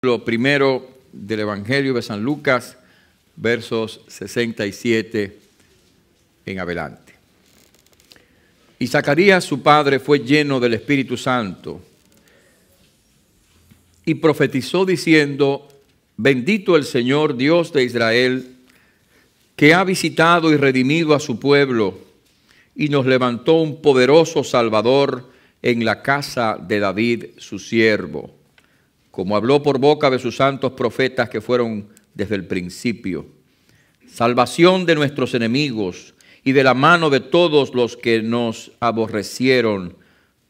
Lo primero del Evangelio de San Lucas, versos 67 en adelante. Y Zacarías, su padre, fue lleno del Espíritu Santo y profetizó diciendo: bendito el Señor Dios de Israel, que ha visitado y redimido a su pueblo y nos levantó un poderoso Salvador en la casa de David, su siervo, como habló por boca de sus santos profetas que fueron desde el principio. Salvación de nuestros enemigos y de la mano de todos los que nos aborrecieron,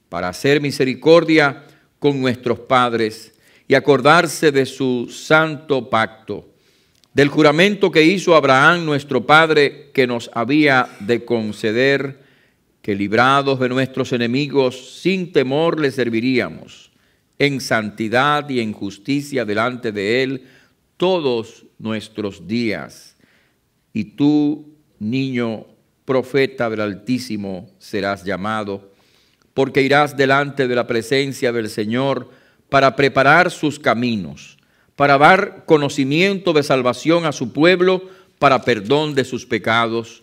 para hacer misericordia con nuestros padres y acordarse de su santo pacto, del juramento que hizo Abraham nuestro padre, que nos había de conceder que librados de nuestros enemigos sin temor le serviríamos en santidad y en justicia delante de él todos nuestros días. Y tú, niño profeta del Altísimo, serás llamado, porque irás delante de la presencia del Señor para preparar sus caminos, para dar conocimiento de salvación a su pueblo, para perdón de sus pecados,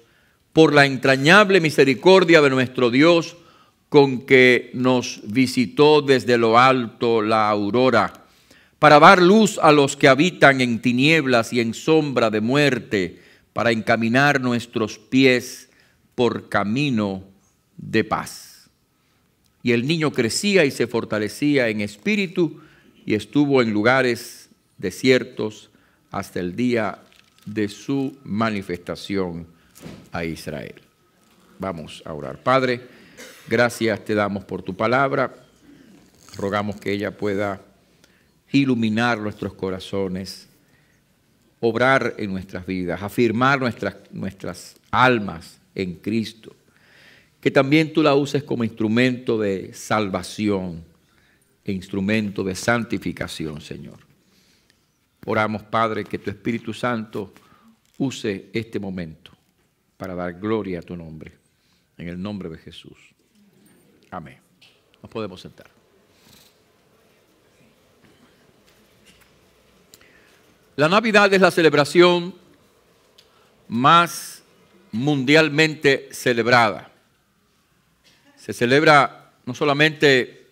por la entrañable misericordia de nuestro Dios, con que nos visitó desde lo alto la aurora, para dar luz a los que habitan en tinieblas y en sombra de muerte, para encaminar nuestros pies por camino de paz. Y el niño crecía y se fortalecía en espíritu y estuvo en lugares desiertos hasta el día de su manifestación a Israel. Vamos a orar. Padre, gracias te damos por tu palabra. Rogamos que ella pueda iluminar nuestros corazones, obrar en nuestras vidas, afirmar nuestras almas en Cristo. Que también tú la uses como instrumento de salvación e instrumento de santificación, Señor. Oramos, Padre, que tu Espíritu Santo use este momento para dar gloria a tu nombre. En el nombre de Jesús. Amén. Nos podemos sentar. La Navidad es la celebración más mundialmente celebrada. Se celebra no solamente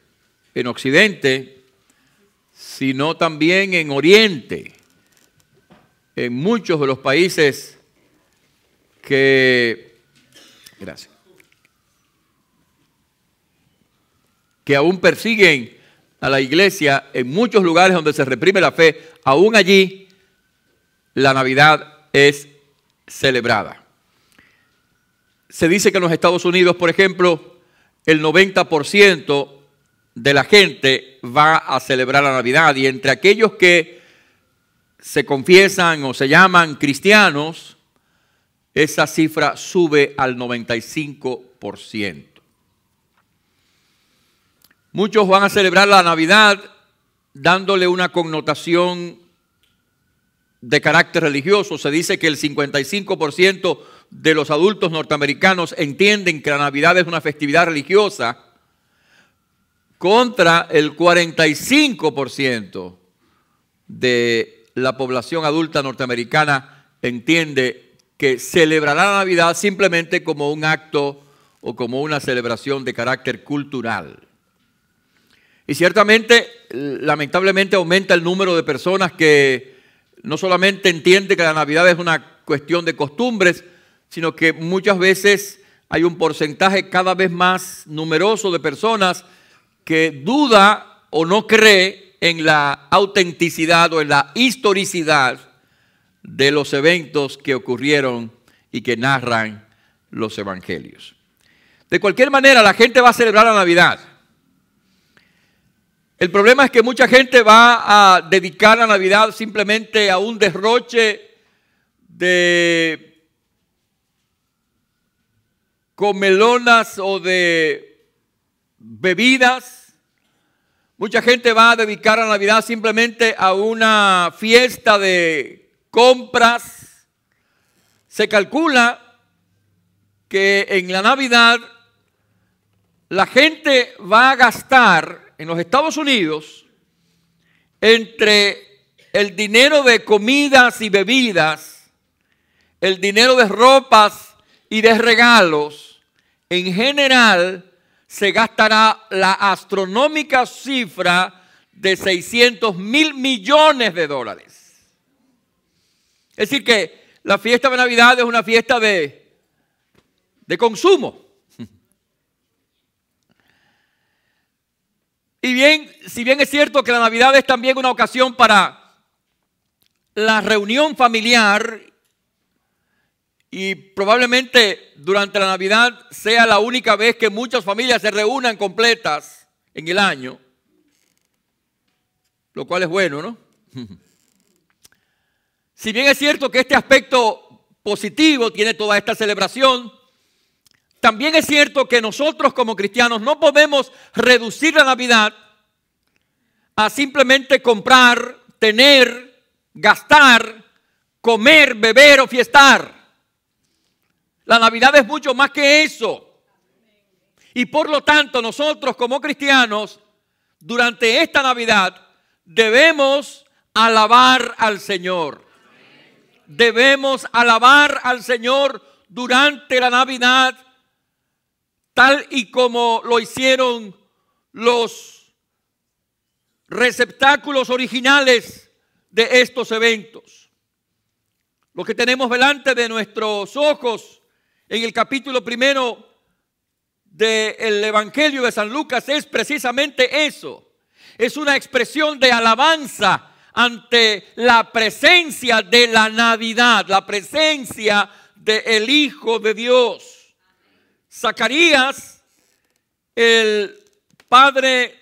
en Occidente, sino también en Oriente, en muchos de los países que aún persiguen a la iglesia, en muchos lugares donde se reprime la fe, aún allí la Navidad es celebrada. Se dice que en los Estados Unidos, por ejemplo, el 90% de la gente va a celebrar la Navidad, y entre aquellos que se confiesan o se llaman cristianos, esa cifra sube al 95%. Muchos van a celebrar la Navidad dándole una connotación de carácter religioso. Se dice que el 55% de los adultos norteamericanos entienden que la Navidad es una festividad religiosa, contra el 45% de la población adulta norteamericana entiende que celebrará la Navidad simplemente como un acto o como una celebración de carácter cultural. Y ciertamente, lamentablemente, aumenta el número de personas que no solamente entiende que la Navidad es una cuestión de costumbres, sino que muchas veces hay un porcentaje cada vez más numeroso de personas que duda o no cree en la autenticidad o en la historicidad de los eventos que ocurrieron y que narran los evangelios. De cualquier manera, la gente va a celebrar la Navidad. El problema es que mucha gente va a dedicar la Navidad simplemente a un derroche de comelonas o de bebidas. Mucha gente va a dedicar la Navidad simplemente a una fiesta de compras. Se calcula que en la Navidad la gente va a gastar en los Estados Unidos entre el dinero de comidas y bebidas, el dinero de ropas y de regalos, en general se gastará la astronómica cifra de 600,000 millones de dólares. Es decir que la fiesta de Navidad es una fiesta de consumo. Y bien, si bien es cierto que la Navidad es también una ocasión para la reunión familiar, y probablemente durante la Navidad sea la única vez que muchas familias se reúnan completas en el año, lo cual es bueno, ¿no? Si bien es cierto que este aspecto positivo tiene toda esta celebración, también es cierto que nosotros como cristianos no podemos reducir la Navidad a simplemente comprar, tener, gastar, comer, beber o fiestar. La Navidad es mucho más que eso. Y por lo tanto, nosotros como cristianos, durante esta Navidad, debemos alabar al Señor. Debemos alabar al Señor durante la Navidad, tal y como lo hicieron los receptáculos originales de estos eventos. Lo que tenemos delante de nuestros ojos en el capítulo 1 del Evangelio de San Lucas es precisamente eso. Es una expresión de alabanza ante la presencia de la Navidad, la presencia del Hijo de Dios. Zacarías, el padre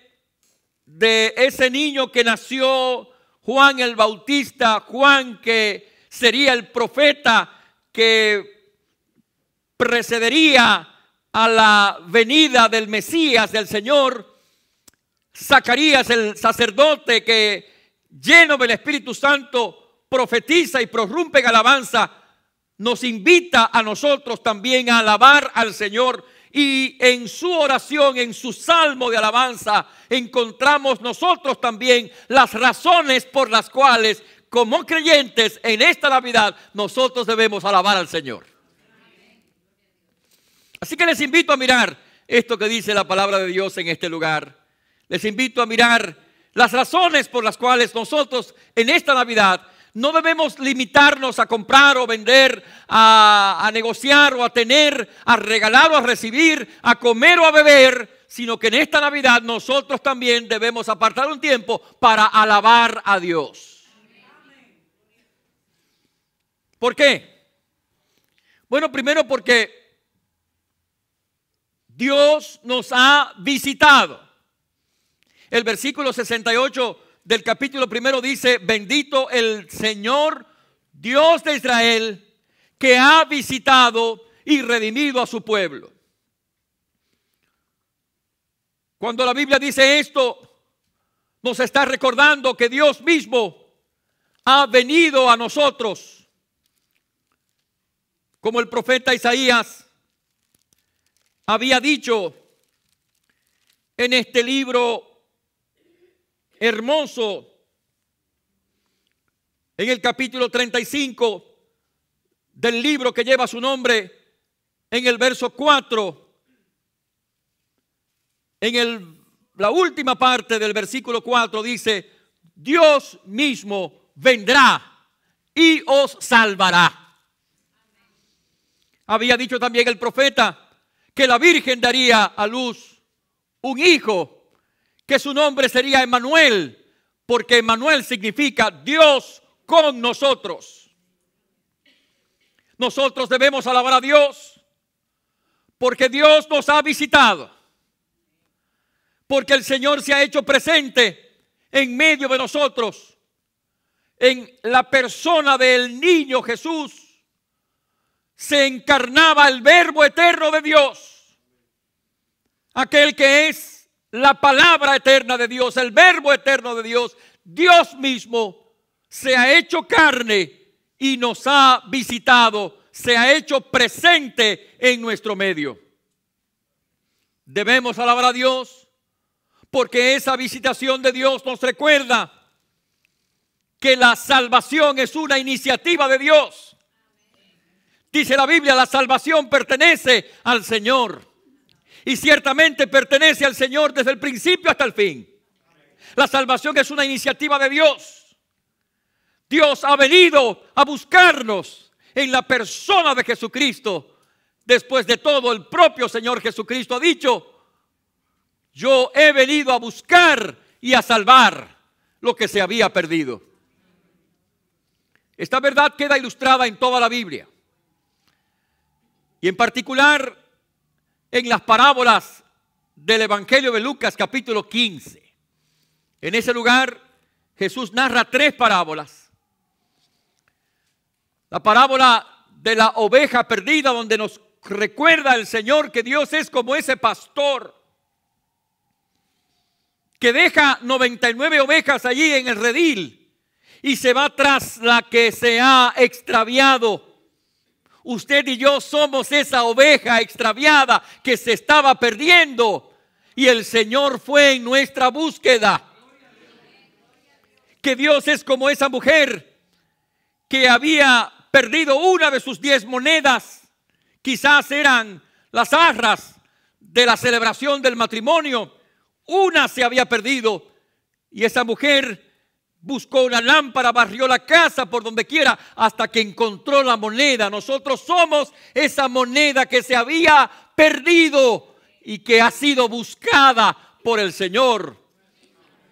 de ese niño que nació, Juan el Bautista, Juan que sería el profeta que precedería a la venida del Mesías, del Señor. Zacarías, el sacerdote que lleno del Espíritu Santo profetiza y prorrumpe en alabanza, nos invita a nosotros también a alabar al Señor. Y en su oración, en su salmo de alabanza, encontramos nosotros también las razones por las cuales, como creyentes en esta Navidad, nosotros debemos alabar al Señor. Así que les invito a mirar esto que dice la palabra de Dios en este lugar. Les invito a mirar las razones por las cuales nosotros en esta Navidad no debemos limitarnos a comprar o vender, a negociar o a tener, a regalar o a recibir, a comer o a beber, sino que en esta Navidad nosotros también debemos apartar un tiempo para alabar a Dios. ¿Por qué? Bueno, primero porque Dios nos ha visitado. El versículo 68 del capítulo 1 dice: bendito el Señor Dios de Israel, que ha visitado y redimido a su pueblo. Cuando la Biblia dice esto, nos está recordando que Dios mismo ha venido a nosotros. Como el profeta Isaías había dicho en este libro hermoso, en el capítulo 35 del libro que lleva su nombre, en el verso 4, la última parte del versículo 4 dice: Dios mismo vendrá y os salvará. Había dicho también el profeta que la Virgen daría a luz un hijo, que su nombre sería Emmanuel, porque Emmanuel significa Dios con nosotros. Nosotros debemos alabar a Dios porque Dios nos ha visitado, porque el Señor se ha hecho presente en medio de nosotros, en la persona del niño Jesús. Se encarnaba el Verbo eterno de Dios, aquel que es la palabra eterna de Dios, el Verbo eterno de Dios. Dios mismo se ha hecho carne y nos ha visitado, se ha hecho presente en nuestro medio. Debemos alabar a Dios porque esa visitación de Dios nos recuerda que la salvación es una iniciativa de Dios. Dice la Biblia, la salvación pertenece al Señor. Y ciertamente pertenece al Señor desde el principio hasta el fin. La salvación es una iniciativa de Dios. Dios ha venido a buscarnos en la persona de Jesucristo. Después de todo, el propio Señor Jesucristo ha dicho: yo he venido a buscar y a salvar lo que se había perdido. Esta verdad queda ilustrada en toda la Biblia. Y en particular en las parábolas del Evangelio de Lucas, capítulo 15. En ese lugar Jesús narra 3 parábolas. La parábola de la oveja perdida, donde nos recuerda el Señor que Dios es como ese pastor que deja 99 ovejas allí en el redil y se va tras la que se ha extraviado. Usted y yo somos esa oveja extraviada que se estaba perdiendo, y el Señor fue en nuestra búsqueda. Que Dios es como esa mujer que había perdido una de sus 10 monedas. Quizás eran las arras de la celebración del matrimonio. Una se había perdido y esa mujer buscó una lámpara, barrió la casa por donde quiera hasta que encontró la moneda. Nosotros somos esa moneda que se había perdido y que ha sido buscada por el Señor.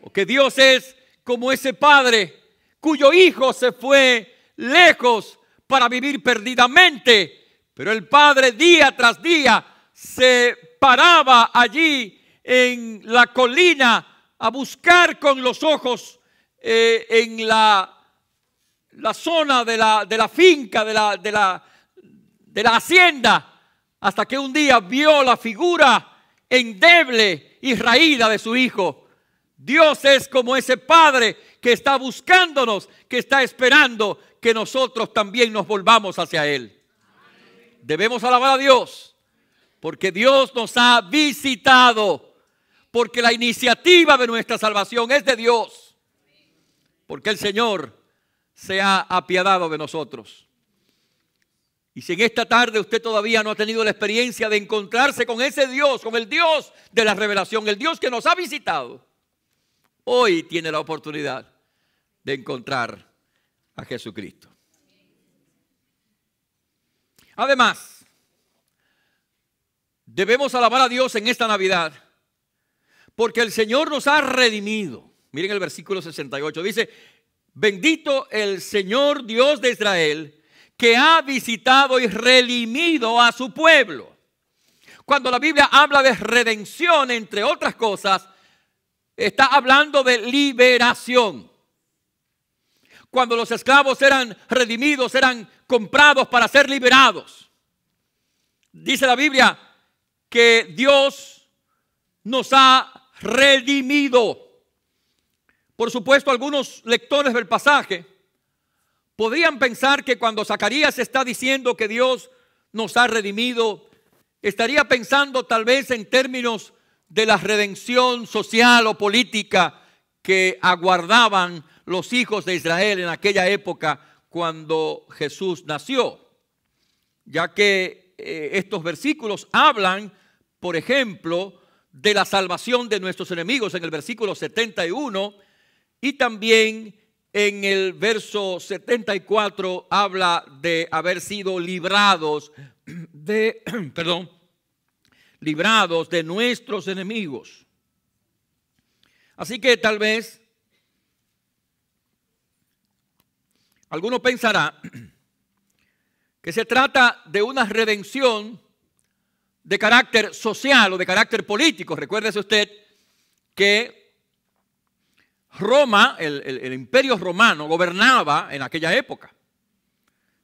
Porque Dios es como ese padre cuyo hijo se fue lejos para vivir perdidamente, pero el padre día tras día se paraba allí en la colina a buscar con los ojos en la zona de la finca, de la hacienda, hasta que un día vio la figura endeble y raída de su hijo. Dios es como ese padre que está buscándonos, que está esperando que nosotros también nos volvamos hacia Él. Debemos alabar a Dios porque Dios nos ha visitado, porque la iniciativa de nuestra salvación es de Dios, porque el Señor se ha apiadado de nosotros. Y si en esta tarde usted todavía no ha tenido la experiencia de encontrarse con ese Dios, con el Dios de la revelación, el Dios que nos ha visitado, hoy tiene la oportunidad de encontrar a Jesucristo. Además, debemos alabar a Dios en esta Navidad porque el Señor nos ha redimido. Miren el versículo 68, dice: bendito el Señor Dios de Israel, que ha visitado y redimido a su pueblo. Cuando la Biblia habla de redención, entre otras cosas, está hablando de liberación. Cuando los esclavos eran redimidos, eran comprados para ser liberados. Dice la Biblia que Dios nos ha redimido. Por supuesto, algunos lectores del pasaje podrían pensar que cuando Zacarías está diciendo que Dios nos ha redimido, estaría pensando tal vez en términos de la redención social o política que aguardaban los hijos de Israel en aquella época cuando Jesús nació, ya que estos versículos hablan, por ejemplo, de la salvación de nuestros enemigos en el versículo 71, y también en el verso 74 habla de haber sido librados librados de nuestros enemigos. Así que tal vez alguno pensará que se trata de una redención de carácter social o de carácter político. Recuérdese usted que Roma, el imperio romano, gobernaba en aquella época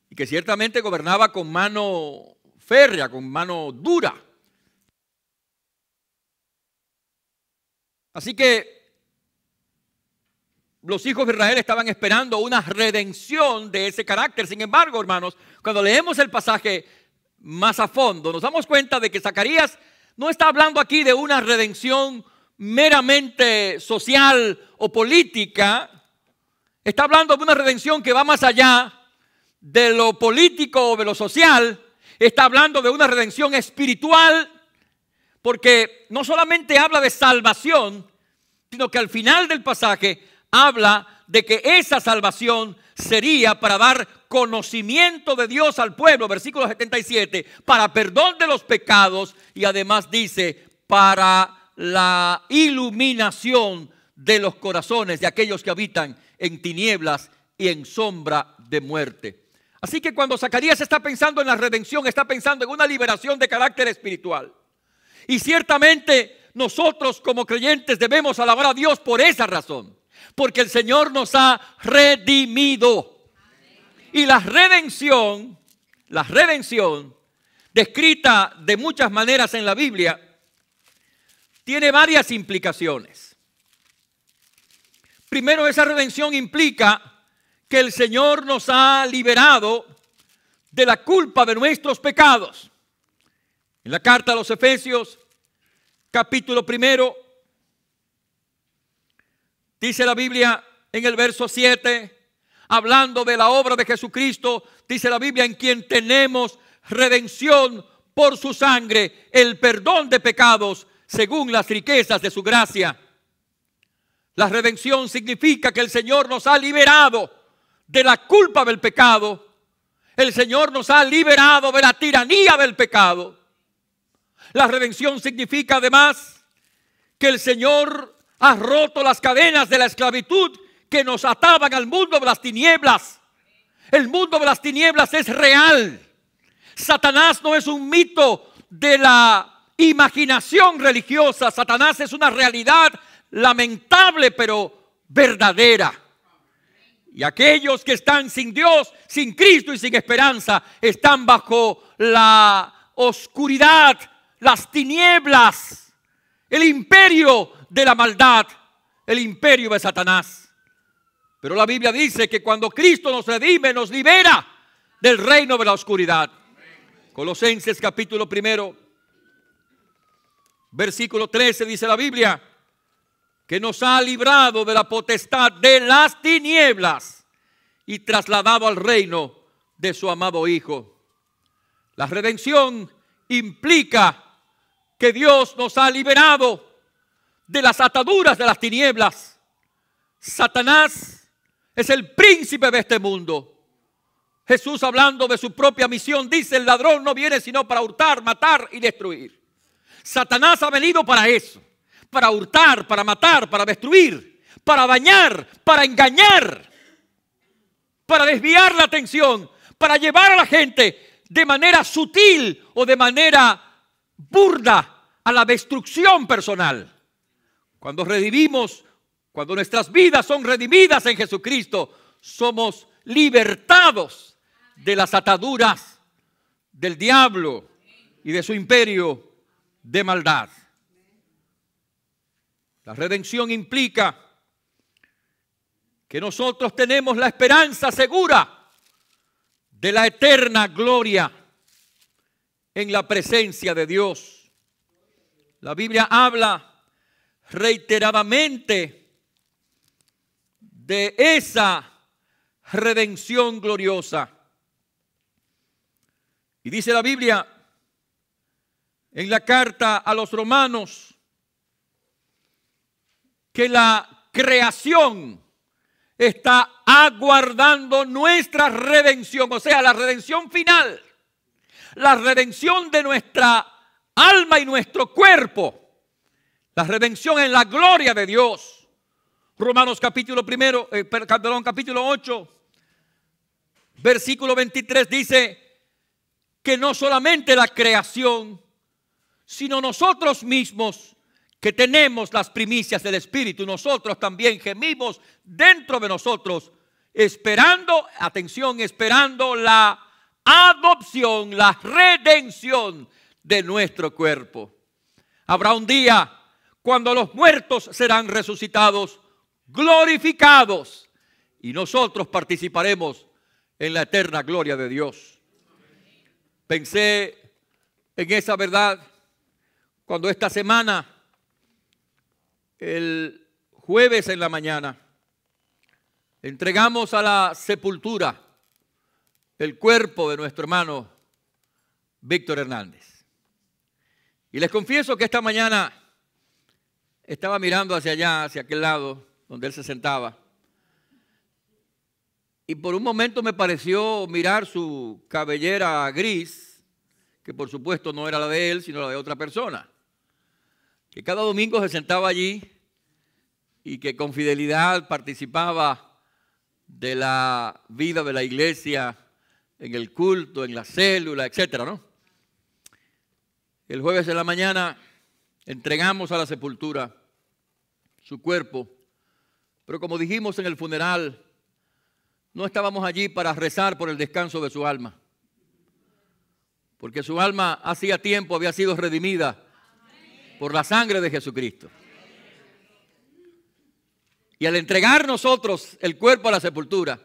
y que ciertamente gobernaba con mano férrea, con mano dura. Así que los hijos de Israel estaban esperando una redención de ese carácter. Sin embargo, hermanos, cuando leemos el pasaje más a fondo, nos damos cuenta de que Zacarías no está hablando aquí de una redención meramente social o política. Está hablando de una redención que va más allá de lo político o de lo social. Está hablando de una redención espiritual, porque no solamente habla de salvación, sino que al final del pasaje habla de que esa salvación sería para dar conocimiento de Dios al pueblo, versículo 77, para perdón de los pecados, y además dice para la iluminación de los corazones de aquellos que habitan en tinieblas y en sombra de muerte. Así que cuando Zacarías está pensando en la redención, está pensando en una liberación de carácter espiritual. Y ciertamente nosotros como creyentes debemos alabar a Dios por esa razón, porque el Señor nos ha redimido. Y la redención, descrita de muchas maneras en la Biblia, tiene varias implicaciones. Primero, esa redención implica que el Señor nos ha liberado de la culpa de nuestros pecados. En la carta a los Efesios, capítulo 1, dice la Biblia en el verso 7, hablando de la obra de Jesucristo, dice la Biblia, en quien tenemos redención por su sangre, el perdón de pecados, según las riquezas de su gracia. La redención significa que el Señor nos ha liberado de la culpa del pecado. El Señor nos ha liberado de la tiranía del pecado. La redención significa además que el Señor ha roto las cadenas de la esclavitud que nos ataban al mundo de las tinieblas. El mundo de las tinieblas es real. Satanás no es un mito de la imaginación religiosa. Satanás es una realidad lamentable pero verdadera. Y aquellos que están sin Dios, sin Cristo y sin esperanza, están bajo la oscuridad, las tinieblas, el imperio de la maldad, el imperio de Satanás. Pero la Biblia dice que cuando Cristo nos redime, nos libera del reino de la oscuridad. Colosenses capítulo 1, versículo 13 dice la Biblia que nos ha librado de la potestad de las tinieblas y trasladado al reino de su amado Hijo. La redención implica que Dios nos ha liberado de las ataduras de las tinieblas. Satanás es el príncipe de este mundo. Jesús, hablando de su propia misión, dice: el ladrón no viene sino para hurtar, matar y destruir. Satanás ha venido para eso, para hurtar, para matar, para destruir, para dañar, para engañar, para desviar la atención, para llevar a la gente de manera sutil o de manera burda a la destrucción personal. Cuando redimimos, cuando nuestras vidas son redimidas en Jesucristo, somos libertados de las ataduras del diablo y de su imperio de maldad. La redención implica que nosotros tenemos la esperanza segura de la eterna gloria en la presencia de Dios. La Biblia habla reiteradamente de esa redención gloriosa. Y dice la Biblia en la carta a los Romanos que la creación está aguardando nuestra redención, o sea, la redención final, la redención de nuestra alma y nuestro cuerpo, la redención en la gloria de Dios. Romanos capítulo 8, versículo 23 dice que no solamente la creación, sino nosotros mismos que tenemos las primicias del Espíritu, nosotros también gemimos dentro de nosotros, esperando, atención, esperando la adopción, la redención de nuestro cuerpo. Habrá un día cuando los muertos serán resucitados, glorificados, y nosotros participaremos en la eterna gloria de Dios. Pensé en esa verdad cuando esta semana, el jueves en la mañana, entregamos a la sepultura el cuerpo de nuestro hermano Víctor Hernández. Y les confieso que esta mañana estaba mirando hacia allá, hacia aquel lado donde él se sentaba, y por un momento me pareció mirar su cabellera gris, que por supuesto no era la de él, sino la de otra persona, que cada domingo se sentaba allí y que con fidelidad participaba de la vida de la iglesia, en el culto, en la célula, etcétera, ¿no? El jueves en la mañana entregamos a la sepultura su cuerpo, pero como dijimos en el funeral, no estábamos allí para rezar por el descanso de su alma, porque su alma hacía tiempo había sido redimida por la sangre de Jesucristo. Y al entregar nosotros el cuerpo a la sepultura,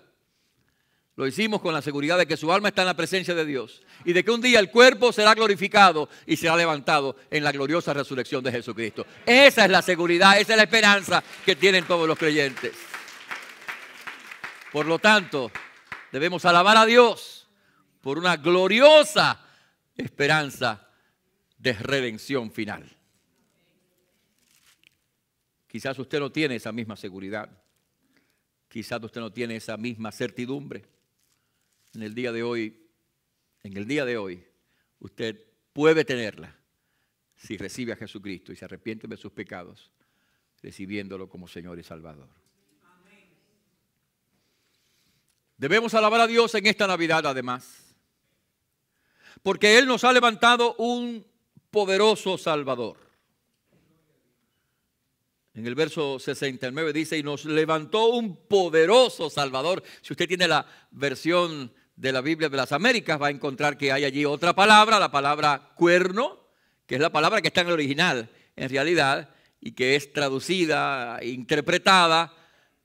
lo hicimos con la seguridad de que su alma está en la presencia de Dios y de que un día el cuerpo será glorificado y será levantado en la gloriosa resurrección de Jesucristo. Esa es la seguridad, esa es la esperanza que tienen todos los creyentes. Por lo tanto, debemos alabar a Dios por una gloriosa esperanza de redención final. Quizás usted no tiene esa misma seguridad. Quizás usted no tiene esa misma certidumbre. En el día de hoy, usted puede tenerla si recibe a Jesucristo y se arrepiente de sus pecados, recibiéndolo como Señor y Salvador. Debemos alabar a Dios en esta Navidad además, porque Él nos ha levantado un poderoso Salvador. En el verso 69 dice, y nos levantó un poderoso Salvador. Si usted tiene la versión de la Biblia de las Américas, va a encontrar que hay allí otra palabra, la palabra cuerno, que es la palabra que está en el original, en realidad, y que es traducida, interpretada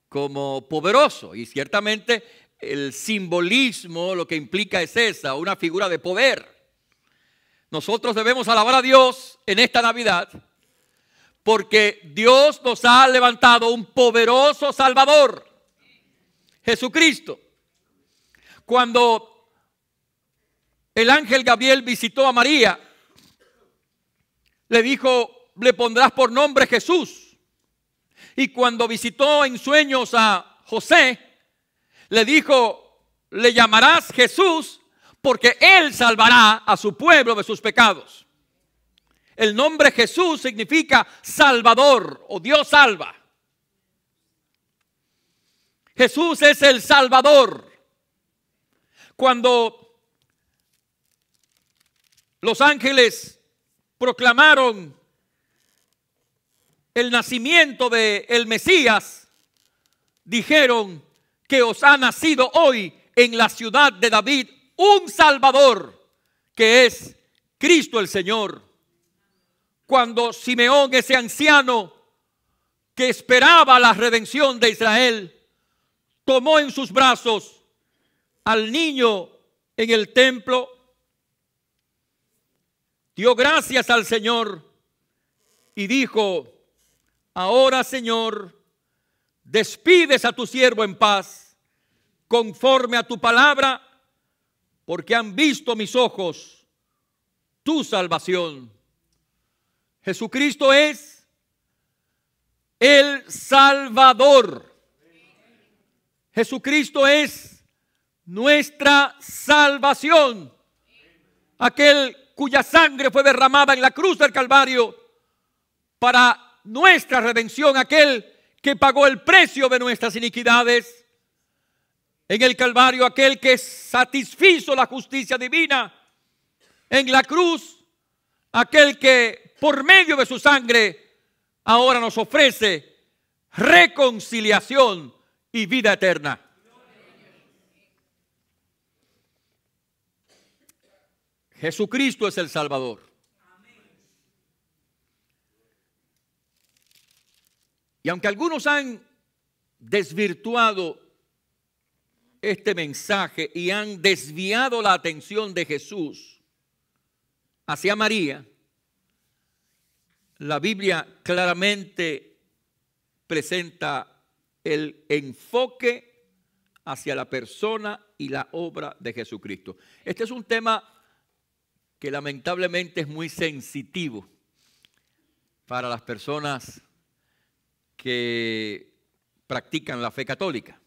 como poderoso. Y ciertamente el simbolismo lo que implica es esa, una figura de poder. Nosotros debemos alabar a Dios en esta Navidad, porque Dios nos ha levantado un poderoso Salvador, Jesucristo. Cuando el ángel Gabriel visitó a María, le dijo, le pondrás por nombre Jesús. Y cuando visitó en sueños a José, le dijo, le llamarás Jesús, porque Él salvará a su pueblo de sus pecados. El nombre Jesús significa Salvador o Dios salva. Jesús es el Salvador. Cuando los ángeles proclamaron el nacimiento del Mesías, dijeron que os ha nacido hoy en la ciudad de David un Salvador, que es Cristo el Señor. Cuando Simeón, ese anciano que esperaba la redención de Israel, tomó en sus brazos al niño en el templo, dio gracias al Señor y dijo, ahora Señor, despides a tu siervo en paz, conforme a tu palabra, porque han visto mis ojos tu salvación. Jesucristo es el Salvador. Jesucristo es nuestra salvación. Aquel cuya sangre fue derramada en la cruz del Calvario para nuestra redención. Aquel que pagó el precio de nuestras iniquidades en el Calvario. Aquel que satisfizo la justicia divina en la cruz. Aquel que por medio de su sangre ahora nos ofrece reconciliación y vida eterna. Jesucristo es el Salvador. Y aunque algunos han desvirtuado este mensaje y han desviado la atención de Jesús hacia María, la Biblia claramente presenta el enfoque hacia la persona y la obra de Jesucristo. Este es un tema que lamentablemente es muy sensitivo para las personas que practican la fe católica.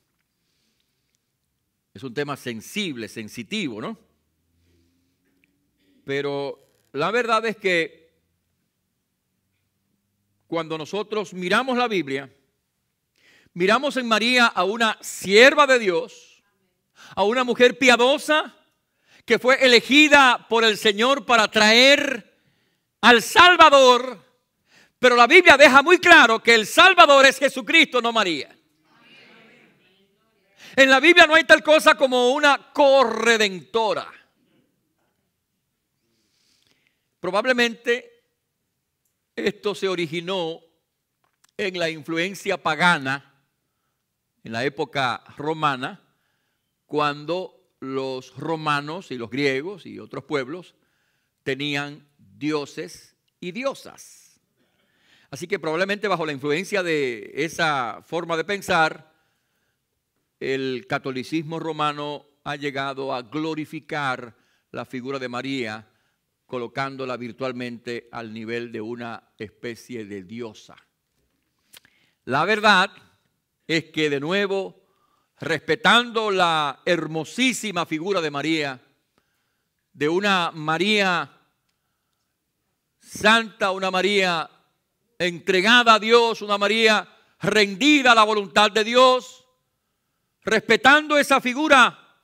Es un tema sensible, sensitivo, ¿no? Pero la verdad es que cuando nosotros miramos la Biblia, miramos en María a una sierva de Dios, a una mujer piadosa que fue elegida por el Señor para traer al Salvador, pero la Biblia deja muy claro que el Salvador es Jesucristo, no María. En la Biblia no hay tal cosa como una corredentora. Probablemente esto se originó en la influencia pagana, en la época romana, cuando los romanos y los griegos y otros pueblos tenían dioses y diosas. Así que probablemente bajo la influencia de esa forma de pensar, el catolicismo romano ha llegado a glorificar la figura de María, colocándola virtualmente al nivel de una especie de diosa. La verdad es que, de nuevo, respetando la hermosísima figura de María, de una María santa, una María entregada a Dios, una María rendida a la voluntad de Dios, respetando esa figura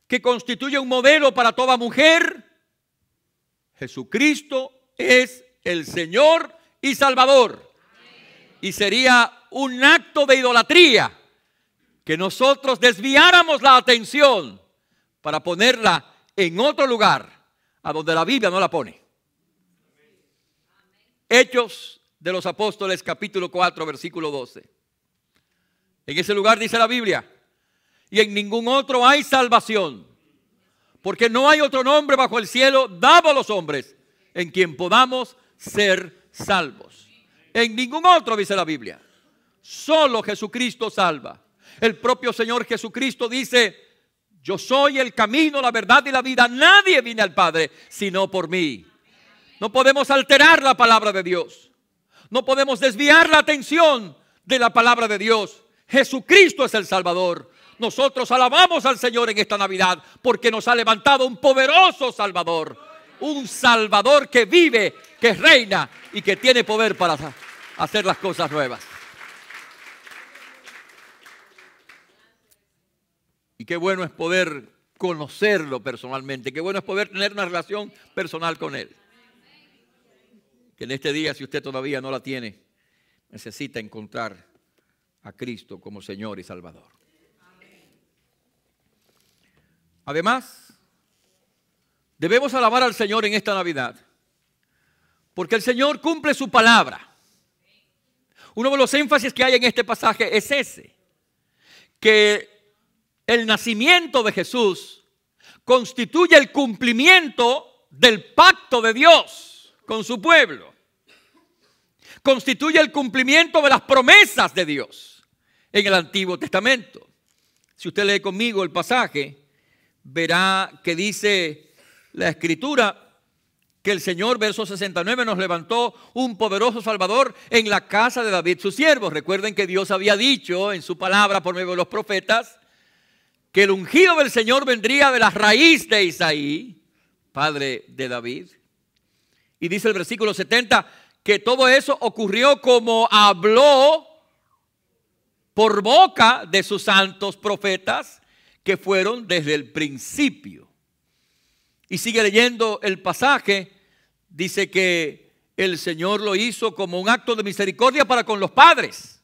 que constituye un modelo para toda mujer, Jesucristo es el Señor y Salvador. Y sería un acto de idolatría que nosotros desviáramos la atención para ponerla en otro lugar, a donde la Biblia no la pone. Hechos de los Apóstoles, capítulo 4, versículo 12. En ese lugar dice la Biblia: y en ningún otro hay salvación, porque no hay otro nombre bajo el cielo dado a los hombres en quien podamos ser salvos. En ningún otro, dice la Biblia. Solo Jesucristo salva. El propio Señor Jesucristo dice: yo soy el camino, la verdad y la vida. Nadie viene al Padre sino por mí. No podemos alterar la palabra de Dios. No podemos desviar la atención de la palabra de Dios. Jesucristo es el Salvador. Nosotros alabamos al Señor en esta Navidad porque nos ha levantado un poderoso Salvador. Un Salvador que vive, que reina y que tiene poder para hacer las cosas nuevas. Y qué bueno es poder conocerlo personalmente. Qué bueno es poder tener una relación personal con Él. Que en este día, si usted todavía no la tiene, necesita encontrar a Cristo como Señor y Salvador. Además, debemos alabar al Señor en esta Navidad, porque el Señor cumple su palabra. Uno de los énfasis que hay en este pasaje es ese, que el nacimiento de Jesús constituye el cumplimiento del pacto de Dios con su pueblo. Constituye el cumplimiento de las promesas de Dios en el Antiguo Testamento. Si usted lee conmigo el pasaje, verá que dice la Escritura que el Señor, verso 69, nos levantó un poderoso Salvador en la casa de David, su siervo. Recuerden que Dios había dicho en su palabra por medio de los profetas que el ungido del Señor vendría de la raíz de Isaí, padre de David. Y dice el versículo 70 que todo eso ocurrió como habló por boca de sus santos profetas, que fueron desde el principio. Y sigue leyendo el pasaje, dice que el Señor lo hizo como un acto de misericordia para con los padres,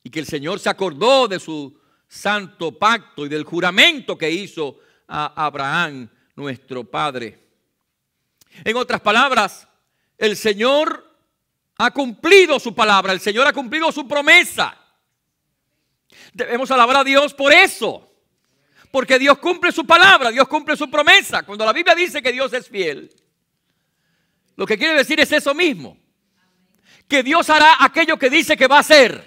y que el Señor se acordó de su santo pacto y del juramento que hizo a Abraham, nuestro padre. En otras palabras, el Señor ha cumplido su palabra, el Señor ha cumplido su promesa. Debemos alabar a Dios por eso, porque Dios cumple su palabra, Dios cumple su promesa. Cuando la Biblia dice que Dios es fiel, lo que quiere decir es eso mismo, que Dios hará aquello que dice que va a hacer.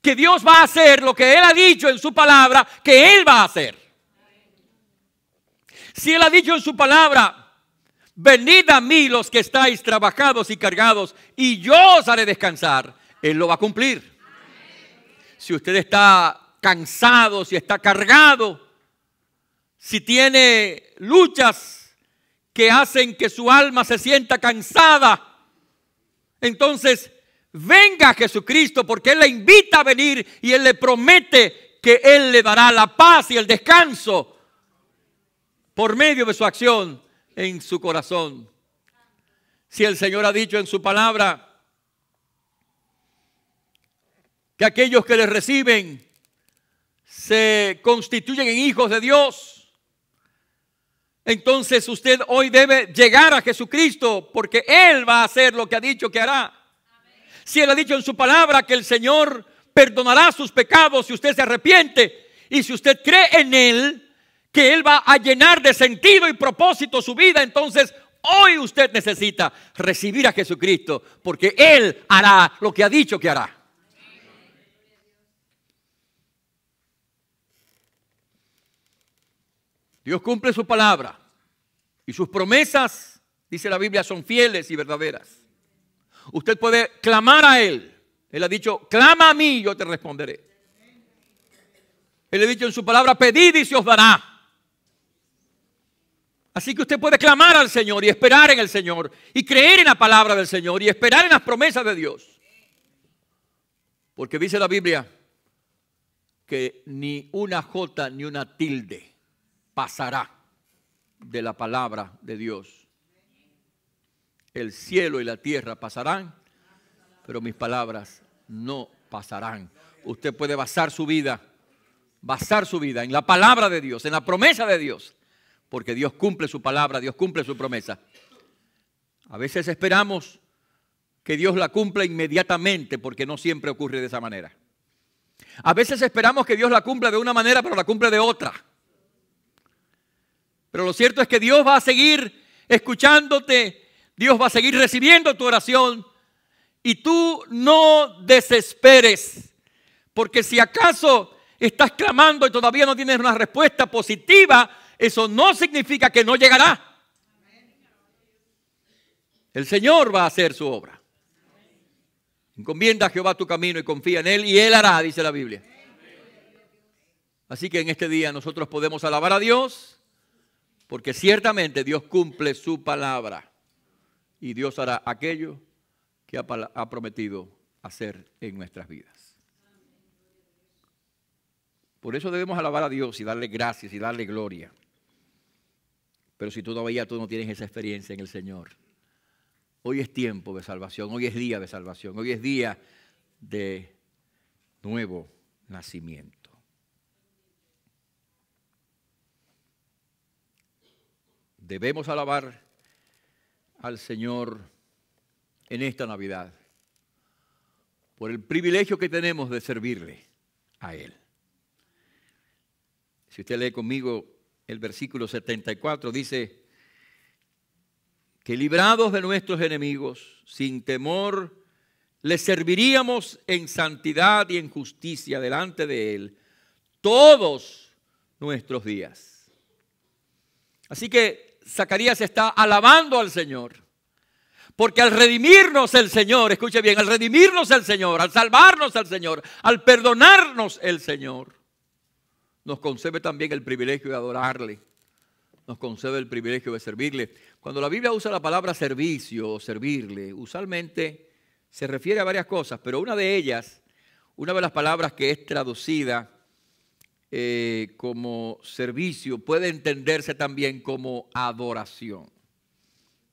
que Dios va a hacer lo que Él ha dicho en su palabra que Él va a hacer. Si Él ha dicho en su palabra, venid a mí los que estáis trabajados y cargados, y yo os haré descansar, Él lo va a cumplir. Si usted está cansado, si está cargado, si tiene luchas que hacen que su alma se sienta cansada, entonces venga a Jesucristo, porque Él le invita a venir y Él le promete que Él le dará la paz y el descanso por medio de su acción en su corazón. Si el Señor ha dicho en su palabra que aquellos que le reciben se constituyen en hijos de Dios, entonces usted hoy debe llegar a Jesucristo, porque Él va a hacer lo que ha dicho que hará. Si Él ha dicho en su palabra que el Señor perdonará sus pecados si usted se arrepiente y si usted cree en Él, que Él va a llenar de sentido y propósito su vida, entonces hoy usted necesita recibir a Jesucristo, porque Él hará lo que ha dicho que hará. Dios cumple su palabra y sus promesas, dice la Biblia, son fieles y verdaderas. Usted puede clamar a Él. Él ha dicho, clama a mí y yo te responderé. Él ha dicho en su palabra, pedid y se os dará. Así que usted puede clamar al Señor y esperar en el Señor y creer en la palabra del Señor y esperar en las promesas de Dios. Porque dice la Biblia que ni una jota ni una tilde pasará de la palabra de Dios. El cielo y la tierra pasarán, pero mis palabras no pasarán. Usted puede basar su vida en la palabra de Dios, en la promesa de Dios, porque Dios cumple su palabra, Dios cumple su promesa. A veces esperamos que Dios la cumpla inmediatamente, porque no siempre ocurre de esa manera. A veces esperamos que Dios la cumpla de una manera, pero la cumple de otra. Pero lo cierto es que Dios va a seguir escuchándote, Dios va a seguir recibiendo tu oración, y tú no desesperes, porque si acaso estás clamando y todavía no tienes una respuesta positiva, eso no significa que no llegará. El Señor va a hacer su obra. Encomienda a Jehová tu camino y confía en Él, y Él hará, dice la Biblia. Así que en este día nosotros podemos alabar a Dios, porque ciertamente Dios cumple su palabra y Dios hará aquello que ha prometido hacer en nuestras vidas. Por eso debemos alabar a Dios y darle gracias y darle gloria. Pero si todavía tú no tienes esa experiencia en el Señor, hoy es tiempo de salvación, hoy es día de salvación, hoy es día de nuevo nacimiento. Debemos alabar al Señor en esta Navidad por el privilegio que tenemos de servirle a Él. Si usted lee conmigo el versículo 74, dice que librados de nuestros enemigos, sin temor, les serviríamos en santidad y en justicia delante de Él todos nuestros días. Así que Zacarías está alabando al Señor, porque al redimirnos el Señor, escuche bien, al redimirnos el Señor, al salvarnos el Señor, al perdonarnos el Señor, nos concede también el privilegio de adorarle, nos concede el privilegio de servirle. Cuando la Biblia usa la palabra servicio o servirle, usualmente se refiere a varias cosas, pero una de ellas, una de las palabras que es traducida como servicio, puede entenderse también como adoración.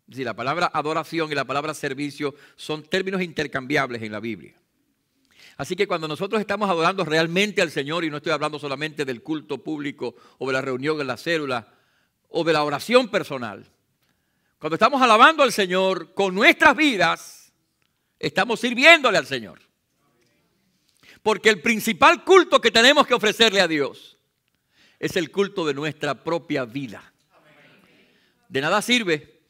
Es decir, la palabra adoración y la palabra servicio son términos intercambiables en la Biblia. Así que cuando nosotros estamos adorando realmente al Señor, y no estoy hablando solamente del culto público o de la reunión en la célula o de la oración personal, cuando estamos alabando al Señor con nuestras vidas, estamos sirviéndole al Señor. Porque el principal culto que tenemos que ofrecerle a Dios es el culto de nuestra propia vida. De nada sirve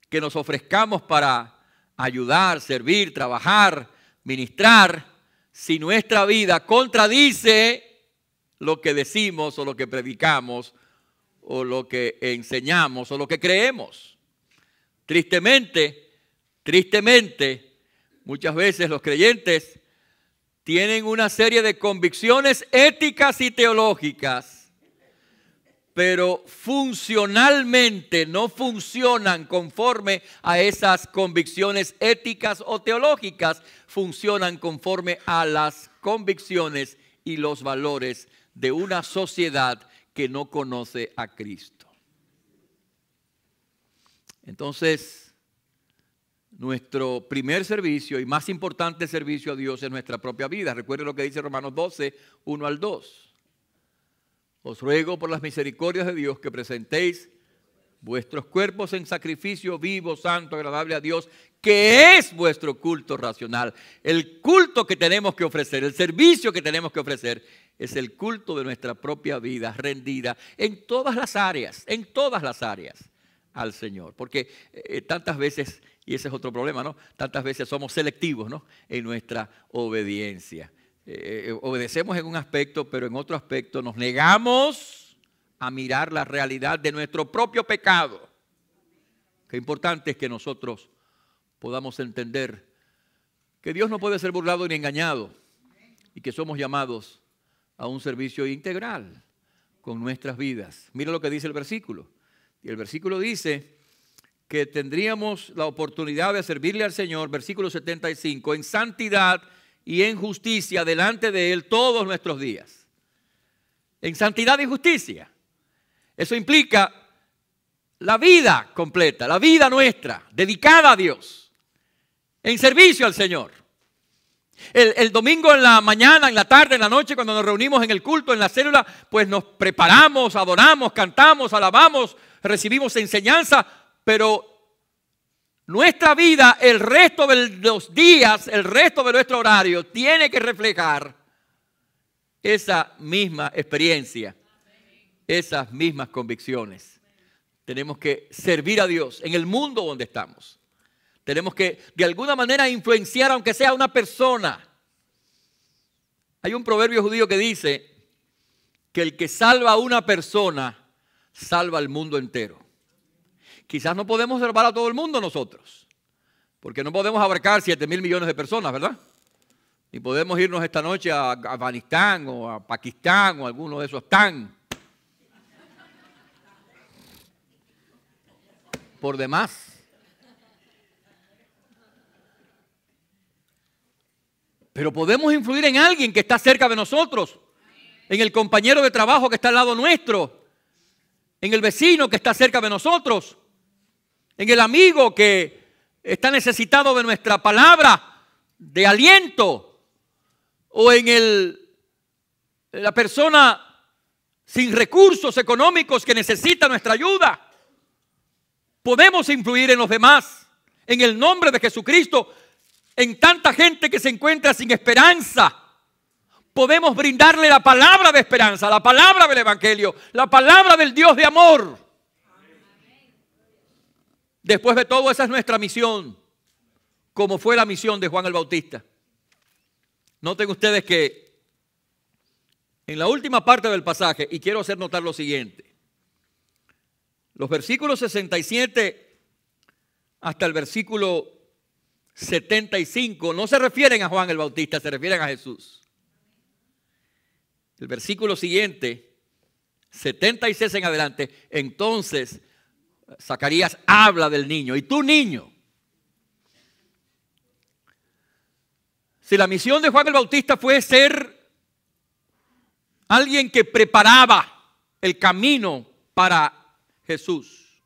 que nos ofrezcamos para ayudar, servir, trabajar, ministrar, si nuestra vida contradice lo que decimos o lo que predicamos o lo que enseñamos o lo que creemos. Tristemente, muchas veces los creyentes tienen una serie de convicciones éticas y teológicas, pero funcionalmente no funcionan conforme a esas convicciones éticas o teológicas, funcionan conforme a las convicciones y los valores de una sociedad que no conoce a Cristo. Entonces, nuestro primer servicio y más importante servicio a Dios es nuestra propia vida. Recuerde lo que dice Romanos 12, 1 al 2. Os ruego por las misericordias de Dios que presentéis vuestros cuerpos en sacrificio vivo, santo, agradable a Dios, que es vuestro culto racional. El culto que tenemos que ofrecer, el servicio que tenemos que ofrecer, es el culto de nuestra propia vida rendida en todas las áreas al Señor. Porque tantas veces, y ese es otro problema, ¿no? Tantas veces somos selectivos, ¿no?, en nuestra obediencia. Obedecemos en un aspecto, pero en otro aspecto nos negamos a mirar la realidad de nuestro propio pecado. Qué importante es que nosotros podamos entender que Dios no puede ser burlado ni engañado y que somos llamados a un servicio integral con nuestras vidas. Mira lo que dice el versículo. Y el versículo dice que tendríamos la oportunidad de servirle al Señor, versículo 75, en santidad y en justicia delante de Él todos nuestros días. En santidad y justicia. Eso implica la vida completa, la vida nuestra, dedicada a Dios, en servicio al Señor. El domingo en la mañana, en la tarde, en la noche, cuando nos reunimos en el culto, en la célula, pues nos preparamos, adoramos, cantamos, alabamos, recibimos enseñanza, pero nuestra vida, el resto de los días, el resto de nuestro horario, tiene que reflejar esa misma experiencia, esas mismas convicciones. Tenemos que servir a Dios en el mundo donde estamos. Tenemos que de alguna manera influenciar, aunque sea una persona. Hay un proverbio judío que dice que el que salva a una persona, salva al mundo entero. Quizás no podemos salvar a todo el mundo nosotros, porque no podemos abarcar 7.000 millones de personas, ¿verdad? Ni podemos irnos esta noche a Afganistán o a Pakistán o a alguno de esos tan por demás. Pero podemos influir en alguien que está cerca de nosotros, en el compañero de trabajo que está al lado nuestro, en el vecino que está cerca de nosotros, en el amigo que está necesitado de nuestra palabra de aliento, o en la persona sin recursos económicos que necesita nuestra ayuda. Podemos influir en los demás en el nombre de Jesucristo. En tanta gente que se encuentra sin esperanza, podemos brindarle la palabra de esperanza, la palabra del Evangelio, la palabra del Dios de amor. Después de todo, esa es nuestra misión, como fue la misión de Juan el Bautista. Noten ustedes que en la última parte del pasaje, y quiero hacer notar lo siguiente, los versículos 67 hasta el versículo 75 no se refieren a Juan el Bautista, se refieren a Jesús. El versículo siguiente, 76 en adelante, entonces Zacarías habla del niño. Y tú, niño, si la misión de Juan el Bautista fue ser alguien que preparaba el camino para Jesús,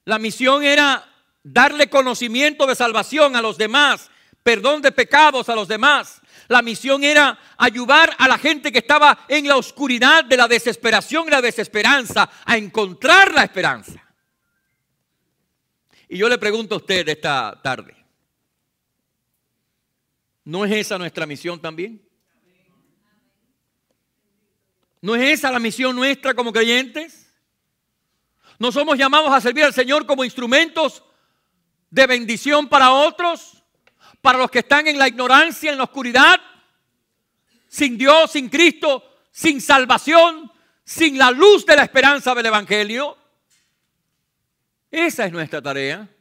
la misión era darle conocimiento de salvación a los demás, perdón de pecados a los demás. La misión era ayudar a la gente que estaba en la oscuridad de la desesperación y la desesperanza a encontrar la esperanza. Y yo le pregunto a usted esta tarde, ¿no es esa nuestra misión también? ¿No es esa la misión nuestra como creyentes? ¿No somos llamados a servir al Señor como instrumentos de bendición para otros? para los que están en la ignorancia, en la oscuridad, sin Dios, sin Cristo, sin salvación, sin la luz de la esperanza del Evangelio. Esa es nuestra tarea.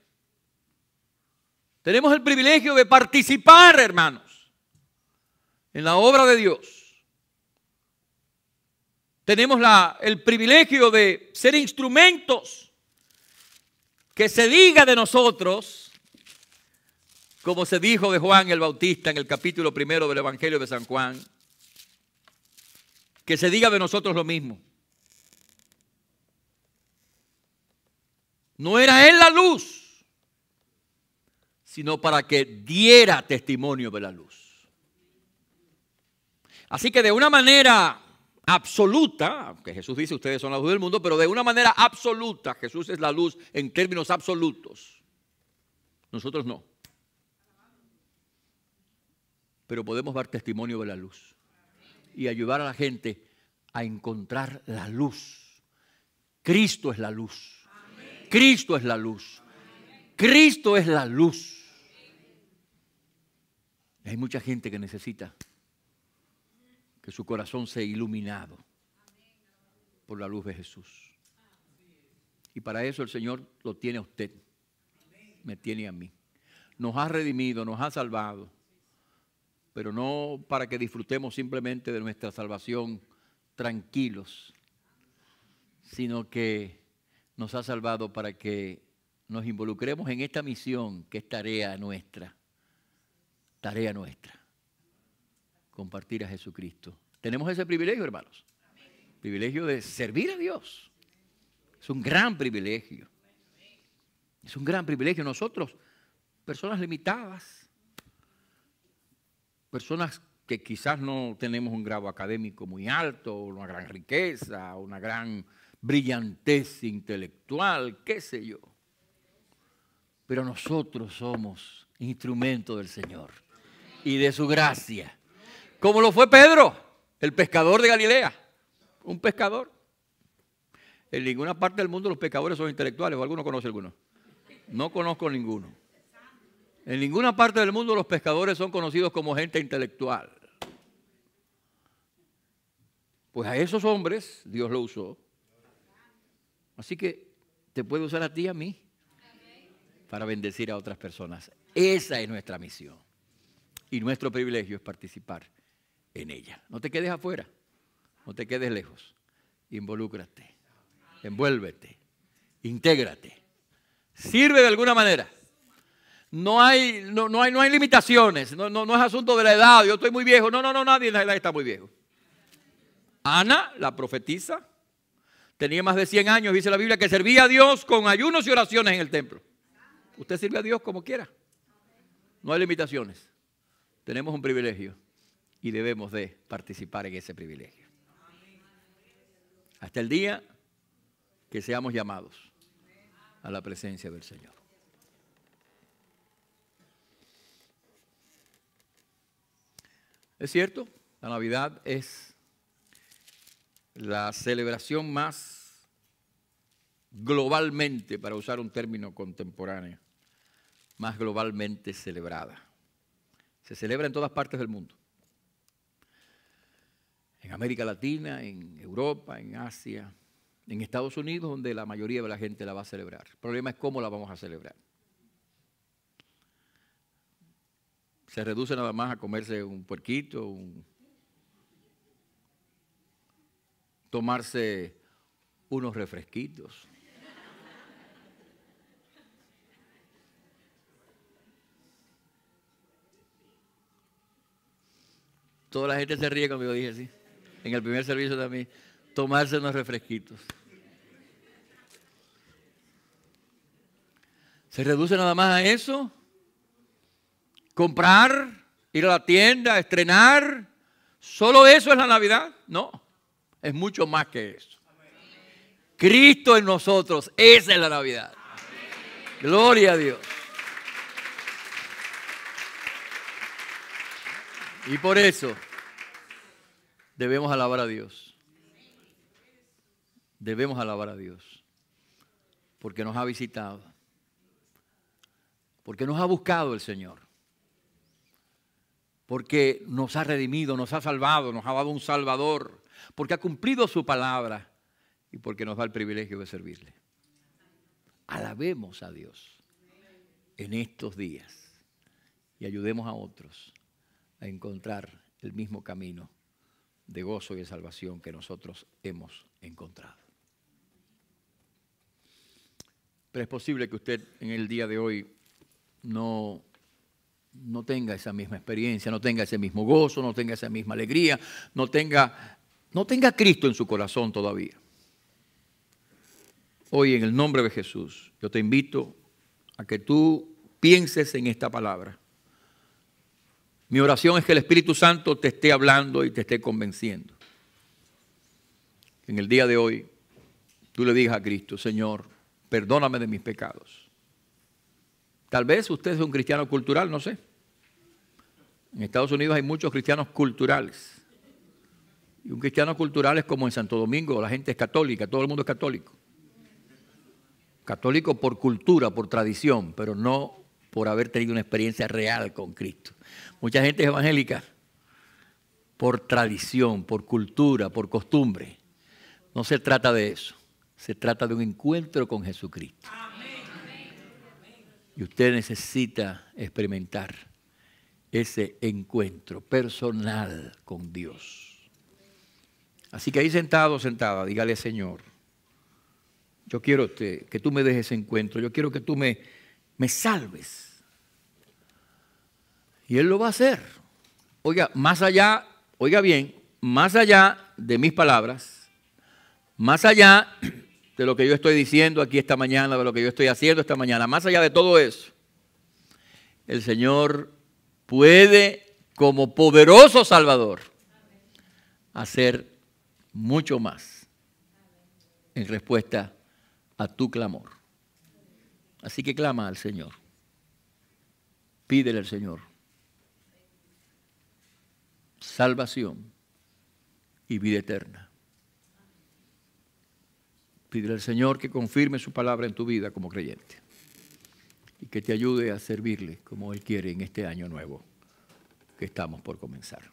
Tenemos el privilegio de participar, hermanos, en la obra de Dios. Tenemos el privilegio de ser instrumentos, que se diga de nosotros, como se dijo de Juan el Bautista en el capítulo 1 del Evangelio de San Juan, que se diga de nosotros lo mismo. No era Él la luz, sino para que diera testimonio de la luz. Así que de una manera absoluta, aunque Jesús dice ustedes son la luz del mundo, pero de una manera absoluta, Jesús es la luz en términos absolutos. Nosotros no. Pero podemos dar testimonio de la luz y ayudar a la gente a encontrar la luz. Cristo es la luz. Amén. Cristo es la luz. Amén. Cristo es la luz. Y hay mucha gente que necesita que su corazón sea iluminado por la luz de Jesús. Y para eso el Señor lo tiene a usted, me tiene a mí. Nos ha redimido, nos ha salvado, pero no para que disfrutemos simplemente de nuestra salvación tranquilos, sino que nos ha salvado para que nos involucremos en esta misión que es tarea nuestra, compartir a Jesucristo. Tenemos ese privilegio, hermanos, privilegio de servir a Dios. Es un gran privilegio. Es un gran privilegio. Nosotros, personas limitadas, personas que quizás no tenemos un grado académico muy alto, una gran riqueza, una gran brillantez intelectual, qué sé yo. Pero nosotros somos instrumento del Señor y de su gracia. Como lo fue Pedro, el pescador de Galilea, un pescador. En ninguna parte del mundo los pescadores son intelectuales, o alguno conoce alguno. No conozco ninguno. En ninguna parte del mundo los pescadores son conocidos como gente intelectual. Pues a esos hombres Dios lo usó. Así que te puede usar a ti y a mí para bendecir a otras personas. Esa es nuestra misión. Y nuestro privilegio es participar en ella. No te quedes afuera, no te quedes lejos. Involúcrate, envuélvete, intégrate. Sirve de alguna manera. No hay limitaciones. No es asunto de la edad. Yo estoy muy viejo. No, nadie en la edad está muy viejo. Ana, la profetisa, tenía más de 100 años, dice la Biblia, que servía a Dios con ayunos y oraciones en el templo. Usted sirve a Dios como quiera. No hay limitaciones. Tenemos un privilegio y debemos de participar en ese privilegio. Hasta el día que seamos llamados a la presencia del Señor. Es cierto, la Navidad es la celebración más globalmente, para usar un término contemporáneo, más globalmente celebrada. Se celebra en todas partes del mundo. En América Latina, en Europa, en Asia, en Estados Unidos, donde la mayoría de la gente la va a celebrar. El problema es cómo la vamos a celebrar. Se reduce nada más a comerse un puerquito, tomarse unos refresquitos. Toda la gente se ríe cuando yo dije así. En el primer servicio también, tomarse unos refresquitos. Se reduce nada más a eso. Comprar, ir a la tienda, estrenar. ¿Solo eso es la Navidad? No, es mucho más que eso. Cristo en nosotros, esa es la Navidad. Gloria a Dios. Y por eso debemos alabar a Dios. Debemos alabar a Dios. Porque nos ha visitado. Porque nos ha buscado el Señor. porque nos ha redimido, nos ha salvado, nos ha dado un Salvador, porque ha cumplido su palabra y porque nos da el privilegio de servirle. Alabemos a Dios en estos días y ayudemos a otros a encontrar el mismo camino de gozo y de salvación que nosotros hemos encontrado. Pero es posible que usted en el día de hoy no tenga esa misma experiencia, no tenga ese mismo gozo, no tenga esa misma alegría, no tenga a Cristo en su corazón todavía. Hoy, en el nombre de Jesús, yo te invito a que tú pienses en esta palabra. Mi oración es que el Espíritu Santo te esté hablando y te esté convenciendo. En el día de hoy, tú le digas a Cristo: Señor, perdóname de mis pecados. Tal vez usted es un cristiano cultural, no sé. En Estados Unidos hay muchos cristianos culturales. Y un cristiano cultural es como en Santo Domingo, la gente es católica, todo el mundo es católico. Católico por cultura, por tradición, pero no por haber tenido una experiencia real con Cristo. Mucha gente es evangélica por tradición, por cultura, por costumbre. No se trata de eso. Se trata de un encuentro con Jesucristo. Y usted necesita experimentar ese encuentro personal con Dios. Así que ahí sentado, sentada, dígale: Señor, yo quiero que tú me des ese encuentro. Yo quiero que tú me salves. Y Él lo va a hacer. Oiga, más allá, oiga bien, más allá de mis palabras, más allá de lo que yo estoy diciendo aquí esta mañana, de lo que yo estoy haciendo esta mañana, más allá de todo eso, el Señor puede, como poderoso Salvador, hacer mucho más en respuesta a tu clamor. Así que clama al Señor. Pídele al Señor salvación y vida eterna. Pídele al Señor que confirme su palabra en tu vida como creyente y que te ayude a servirle como Él quiere en este año nuevo que estamos por comenzar.